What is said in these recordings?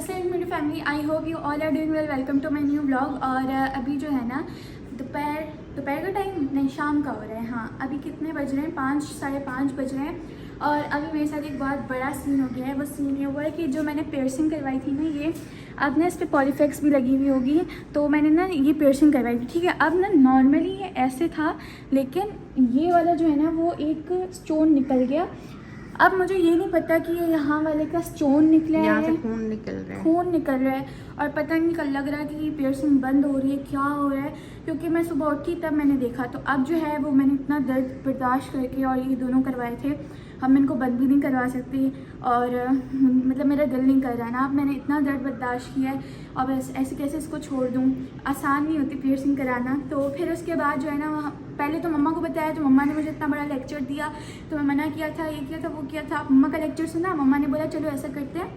अस्सलाम मेरी family, I hope you all are doing well. Welcome to my new blog. और अभी जो है ना दोपहर का टाइम नहीं, शाम का हो रहा है। हाँ, अभी कितने बज रहे हैं? 5 साढ़े 5 बज रहे हैं। और अभी मेरे साथ एक बहुत बड़ा सीन हो गया है। वो सीन ये हुआ है कि जो मैंने पियर्सिंग करवाई थी ना, ये अब ना इस पर पॉलीफेक्स भी लगी हुई होगी, तो मैंने ना ये पियर्सिंग करवाई थी, ठीक है। अब ना नॉर्मली ये ऐसे था, लेकिन ये वाला जो है ना वो एक स्टोन निकल गया। अब मुझे ये नहीं पता कि ये यहाँ वाले का स्टोन निकला है, यहाँ से खून निकल रहा है और पता नहीं, कल लग रहा है कि पियर्सिंग बंद हो रही है, क्या हो रहा है। क्योंकि मैं सुबह उठी तब मैंने देखा, तो अब जो है वो मैंने इतना दर्द बर्दाश्त करके और ये दोनों करवाए थे। हम इनको बंद भी नहीं करवा सकती, और मतलब मेरा दिल नहीं कर रहा ना। अब मैंने इतना दर्द बर्दाश्त किया है, और बस ऐसे कैसे इसको छोड़ दूँ। आसान नहीं होती पियर्सिंग कराना। तो फिर उसके बाद जो है ना, वहाँ पहले तो मम्मा को बताया, तो मम्मा ने मुझे इतना बड़ा लेक्चर दिया, तो मैं मना किया था, ये किया था, वो किया था। मम्मा का लेक्चर सुना, मम्मा ने बोला चलो ऐसा करते हैं।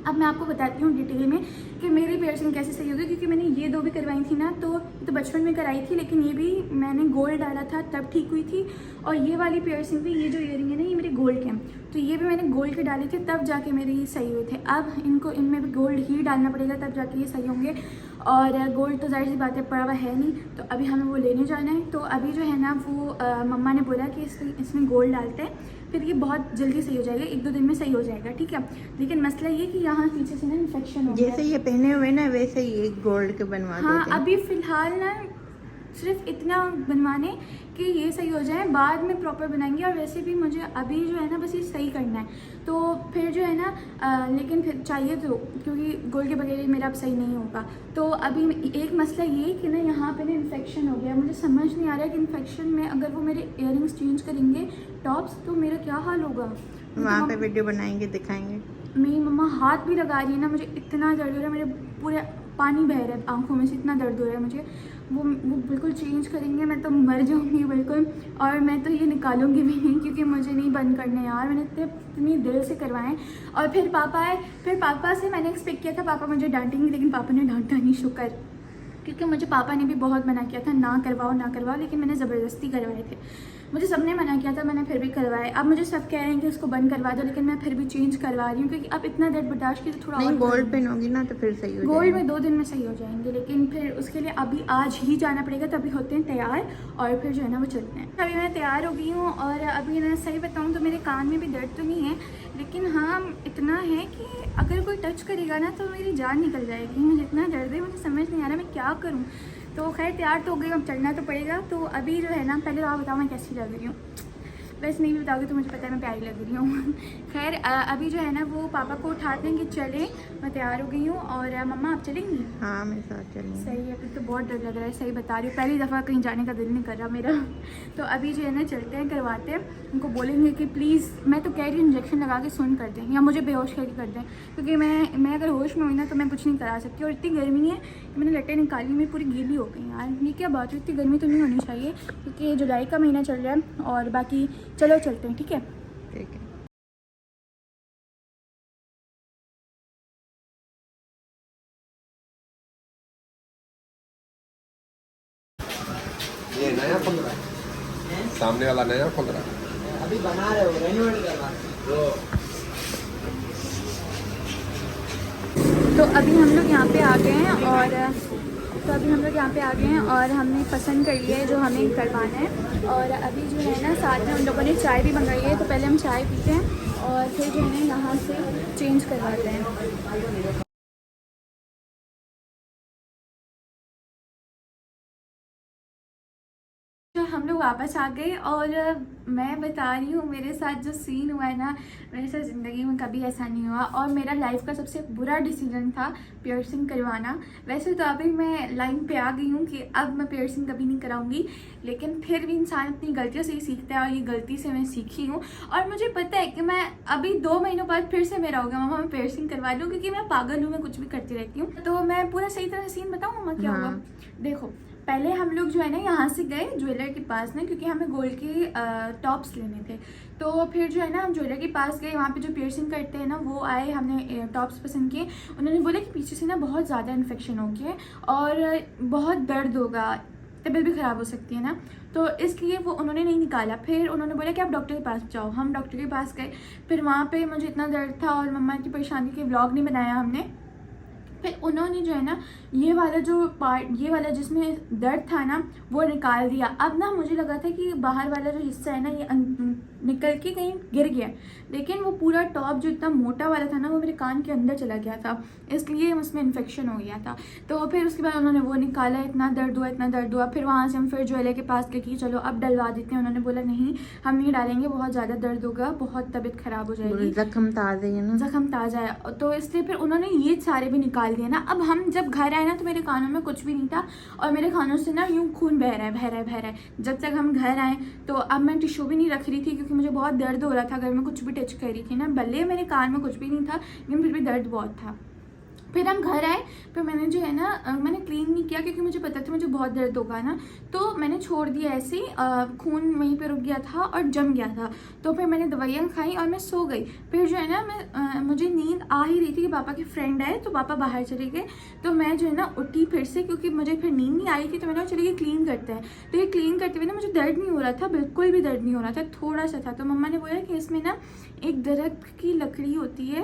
अब मैं आपको बताती हूँ डिटेल में कि मेरी पियर्सिंग कैसे सही होगी, क्योंकि मैंने ये दो भी करवाई थी ना, तो बचपन में कराई थी, लेकिन ये भी मैंने गोल्ड डाला था तब ठीक हुई थी। और ये वाली पियर्सिंग भी, ये जो इयरिंग है ना, ये मेरे गोल्ड के हैं, तो ये भी मैंने गोल्ड के डाले थे तब जाके मेरे ये सही हुए थे। अब इनमें भी गोल्ड ही डालना पड़ेगा तब जाके ये सही होंगे। और गोल्ड तो जाहिर सी बात है पड़ा हुआ है नहीं, तो अभी हमें वो लेने जाना है। तो अभी जो है ना वो मम्मा ने बोला कि इसमें गोल्ड डालते हैं, फिर ये बहुत जल्दी सही हो जाएगा, 1-2 दिन में सही हो जाएगा, ठीक है। लेकिन मसला ये कि यहाँ पीछे से ना इन्फेक्शन हो गया। जैसे ये पहने हुए ना वैसे ही एक गोल्ड के बनवा हाँ, देते हैं। अभी फ़िलहाल ना सिर्फ इतना बनवाने कि ये सही हो जाए, बाद में प्रॉपर बनाएंगे। और वैसे भी मुझे अभी जो है ना बस ये सही करना है, तो फिर जो है ना लेकिन फिर चाहिए तो, क्योंकि गोल्ड के बगैर मेरा अब सही नहीं होगा। तो अभी एक मसला ये कि ना यहाँ पे ना इन्फेक्शन हो गया। मुझे समझ नहीं आ रहा है कि इन्फेक्शन में अगर वो मेरे इयररिंग्स चेंज करेंगे, टॉप्स, तो मेरा क्या हाल होगा। वहाँ पे वीडियो बनाएंगे, दिखाएंगे। मेरी मम्मा हाथ भी लगा रही है ना, मुझे इतना दर्द हो रहा है, मेरे पूरे पानी बह रहा है आंखों में से, इतना दर्द हो रहा है मुझे। वो बिल्कुल चेंज करेंगे, मैं तो मर जाऊंगी बिल्कुल। और मैं तो ये निकालूंगी भी नहीं, क्योंकि मुझे नहीं बंद करने यार। मैंने इतनी दिल से करवाएं। और फिर पापा आए, फिर पापा से मैंने एक्सपेक्ट किया था पापा मुझे डांटेंगे, लेकिन पापा ने डांटा नहीं, शुक्र। क्योंकि मुझे पापा ने भी बहुत मना किया था, ना करवाओ, लेकिन मैंने ज़बरदस्ती करवाए थे। मुझे सबने मना किया था, मैंने फिर भी करवाए। अब मुझे सब कह रहे हैं कि उसको बंद करवा दो, लेकिन मैं फिर भी चेंज करवा रही हूँ, क्योंकि अब इतना दर्द बर्दाश्त की तो थोड़ा नहीं, और गोल्ड पहनोगी ना तो फिर सही हो गोल्ड जाएगा। में 2 दिन में सही हो जाएंगे, लेकिन फिर उसके लिए अभी आज ही जाना पड़ेगा। तभी होते हैं तैयार, और फिर जो है ना वो चलते हैं। अभी मैं तैयार हो गई हूँ, और अभी ना सही बताऊँ तो मेरे कान में भी दर्द तो नहीं है, लेकिन हाँ इतना है कि अगर कोई टच करेगा ना तो मेरी जान निकल जाएगी। मुझे इतना दर्द है, मुझे समझ नहीं आ रहा मैं क्या करूँ। तो खैर तैयार तो हो गई, अब चलना तो पड़ेगा। तो अभी जो है ना, पहले तो आप बताओ मैं कैसी लग रही हूँ। वैसे नहीं भी बताओगे तो मुझे पता है मैं प्यारी लग रही हूँ। खैर अभी जो है ना वो पापा को उठाते हैं कि चले। मैं तैयार हो गई हूँ। और मम्मा आप चलेंगी? हाँ, मेरे साथ चलेंगे। सही है, फिर तो बहुत डर लग रहा है, सही बता रही हूँ। पहली दफ़ा कहीं जाने का दिल नहीं कर रहा मेरा। तो अभी जो है ना चलते हैं, करवाते हैं। उनको बोलेंगे कि प्लीज़, मैं तो कह रही हूँ इंजेक्शन लगा के सुन कर दें, या मुझे बेहोश करके कर दें, क्योंकि मैं अगर होश में हुई ना तो मैं कुछ नहीं करा सकती। और इतनी गर्मी है कि मैंने लट्टें निकाली, मेरी पूरी गीली हो गई यार। ये क्या बात है, इतनी गर्मी तो नहीं होनी चाहिए, क्योंकि जुलाई का महीना चल रहा है। और बाकी चलो चलते हैं, ठीक है। ठीक है। ये नया खुल रहा है, सामने वाला नया खुल रहा है, अभी बना रहे हो, रेनोवेट करवा रहे हो। तो अभी हम लोग यहाँ पे आ गए हैं, और हमने पसंद कर लिया है जो हमें करवाना है। और अभी जो है ना साथ में उन लोगों ने चाय भी मंगाई है, तो पहले हम चाय पीते हैं और फिर जो है ना यहाँ से चेंज करवाते हैं। तो हम लोग वापस आ गए, और मैं बता रही हूँ मेरे साथ जो सीन हुआ है ना, मेरे साथ ज़िंदगी में कभी ऐसा नहीं हुआ। और मेरा लाइफ का सबसे बुरा डिसीजन था पियर्सिंग करवाना। वैसे तो अभी मैं लाइन पे आ गई हूँ कि अब मैं पियर्सिंग कभी नहीं कराऊंगी, लेकिन फिर भी इंसान अपनी गलतियों से ही सीखता है, और ये गलती से मैं सीखी हूँ। और मुझे पता है कि मैं अभी 2 महीनों बाद फिर से मेरा होगा मम्मा मैं पियर्सिंग करवा लूँ, क्योंकि मैं पागल हूँ, मैं कुछ भी करती रहती हूँ। तो मैं पूरा सही तरह सीन बताऊँ मम्मा क्या होगा। देखो, पहले हम लोग जो है ना यहाँ से गए ज्वेलर के पास ना, क्योंकि हमें गोल्ड के टॉप्स लेने थे। तो फिर जो है ना हम ज्वेलर के पास गए, वहाँ पे जो पियर्सिंग करते हैं ना वो आए, हमने टॉप्स पसंद किए। उन्होंने बोला कि पीछे से ना बहुत ज़्यादा इन्फेक्शन हो गया है और बहुत दर्द होगा, तबीयत भी ख़राब हो सकती है ना, तो इसलिए वो उन्होंने नहीं निकाला। फिर उन्होंने बोला कि आप डॉक्टर के पास जाओ। हम डॉक्टर के पास गए, फिर वहाँ पे मुझे इतना दर्द था और मम्मा की परेशानी के व्लॉग नहीं बनाया हमने, फिर उन्होंने जो है ना ये वाला जो पार्ट, ये वाला जिसमें दर्द था ना वो निकाल दिया। अब ना मुझे लगा था कि बाहर वाला जो हिस्सा है ना ये निकल के कहीं गिर गया, लेकिन वो पूरा टॉप जो इतना मोटा वाला था ना वो मेरे कान के अंदर चला गया था, इसलिए उसमें इन्फेक्शन हो गया था। तो फिर उसके बाद उन्होंने वो निकाला, इतना दर्द हुआ, इतना दर्द हुआ। फिर वहाँ से हम फिर ज्वेलर के पास गए कि चलो अब डलवा देते हैं। उन्होंने बोला नहीं हम नहीं डालेंगे, बहुत ज़्यादा दर्द होगा, बहुत तबीयत ख़राब हो जाएगी, जख्म ताज़ा है ना, जख्म ताज़ा है। तो इसलिए फिर उन्होंने ये सारे भी निकाल दिए ना। अब हम जब घर आए ना तो मेरे कानों में कुछ भी नहीं था और मेरे कानों से ना यूँ खून बह रहा है, बह रहा है, बह रहा है। जब तक हम घर आए तो अब मैं टिश्यू भी नहीं रख रही थी क्योंकि मुझे बहुत दर्द हो रहा था अगर मैं कुछ भी टच कर रही थी ना। भले मेरे कान में कुछ भी नहीं था लेकिन फिर भी दर्द बहुत था। फिर हम घर आए, फिर मैंने जो है ना मैंने क्लीन नहीं किया क्योंकि मुझे पता था मुझे बहुत दर्द होगा ना, तो मैंने छोड़ दिया ऐसे ही। खून वहीं पे रुक गया था और जम गया था। तो फिर मैंने दवाइयाँ खाई और मैं सो गई। फिर जो है ना मैं मुझे नींद आ ही रही थी कि पापा के फ्रेंड आए तो पापा बाहर चले गए। तो मैं जो है ना उठी फिर से क्योंकि मुझे फिर नींद नहीं आई थी। तो मैंने चलिए क्लीन करते हैं। तो ये क्लीन करते हुए ना मुझे दर्द नहीं हो रहा था, बिल्कुल भी दर्द नहीं हो रहा था, थोड़ा सा था। तो मम्मा ने बोला कि इसमें ना एक दरख्त की लकड़ी होती है,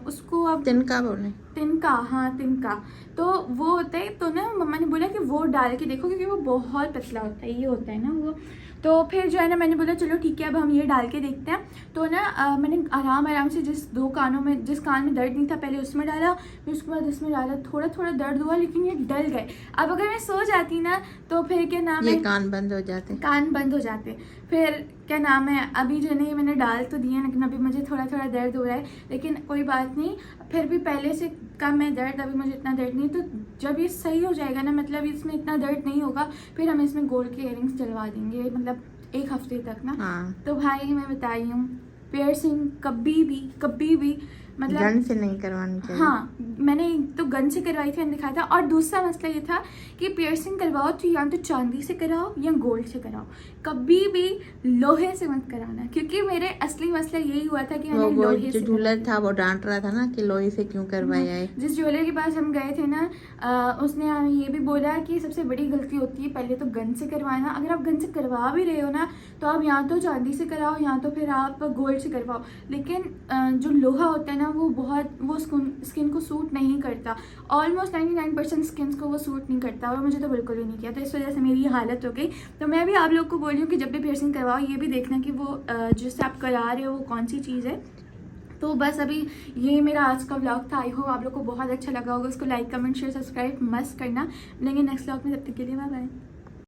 उसको आप तिनका बोले, तिनका, हाँ तिनका, तो वो होता है। तो ना मम्मा ने बोला कि वो डाल के देखो क्योंकि वो बहुत पतला होता है, ये होता है ना वो। तो फिर जो है ना मैंने बोला चलो ठीक है अब हम ये डाल के देखते हैं। तो ना मैंने आराम से जिस दो कानों में, जिस कान में दर्द नहीं था पहले उसमें डाला, फिर उसके बाद इसमें डाला। थोड़ा थोड़ा दर्द हुआ लेकिन ये डल गए। अब अगर मैं सो जाती ना तो फिर क्या नाम है, कान बंद हो जाते, कान बंद हो जाते। फिर क्या नाम है, अभी जो है मैंने डाल तो दिया लेकिन अभी मुझे थोड़ा थोड़ा दर्द हो रहा है, लेकिन कोई बात नहीं, फिर भी पहले से कम है दर्द, अभी मुझे इतना दर्द नहीं। तो जब ये सही हो जाएगा ना, मतलब इसमें इतना दर्द नहीं होगा, फिर हम इसमें गोल्ड के इयररिंग्स डलवा देंगे, मतलब 1 हफ्ते तक ना। हाँ। तो भाई मैं बता रही हूँ पियर्सिंग कभी भी मतलब गन से नहीं करवानी चाहिए। हाँ, मैंने तो गन से करवाई थी, मैंने दिखाया था। और दूसरा मसला ये था कि पियर्सिंग करवाओ तो या तो चांदी से कराओ या गोल्ड से कराओ, कभी भी लोहे से मत कराना। क्योंकि मेरे असली मसला यही हुआ था कि मैंने लोहे से, जो ज्वेलर था वो डांट रहा था ना कि लोहे से क्यों करवाया है। जिस ज्वेलर के पास हम गए थे ना उसने हमें ये भी बोला कि सबसे बड़ी गलती होती है पहले तो गन से करवाना। अगर आप गन से करवा भी रहे हो ना तो आप या तो चांदी से कराओ या तो फिर आप गोल्ड से करवाओ, लेकिन जो लोहा होता है ना वो स्किन को सूट नहीं करता। ऑलमोस्ट 99% स्किन को वो सूट नहीं करता और मुझे तो बिल्कुल भी नहीं किया। तो इस वजह से मेरी ये हालत हो गई। तो मैं भी आप लोग को बोल रही हूँ कि जब भी पियर्सिंग करवाओ ये भी देखना कि वो जिससे आप करा रहे हो वो कौन सी चीज़ है। तो बस अभी ये मेरा आज का व्लॉग था। आई होप आप लोग को बहुत अच्छा लगा होगा। उसको लाइक कमेंट शेयर सब्सक्राइब मस्त करना। मिलेंगे नेक्स्ट व्लॉग में, तब तक के लिए बाय बाय।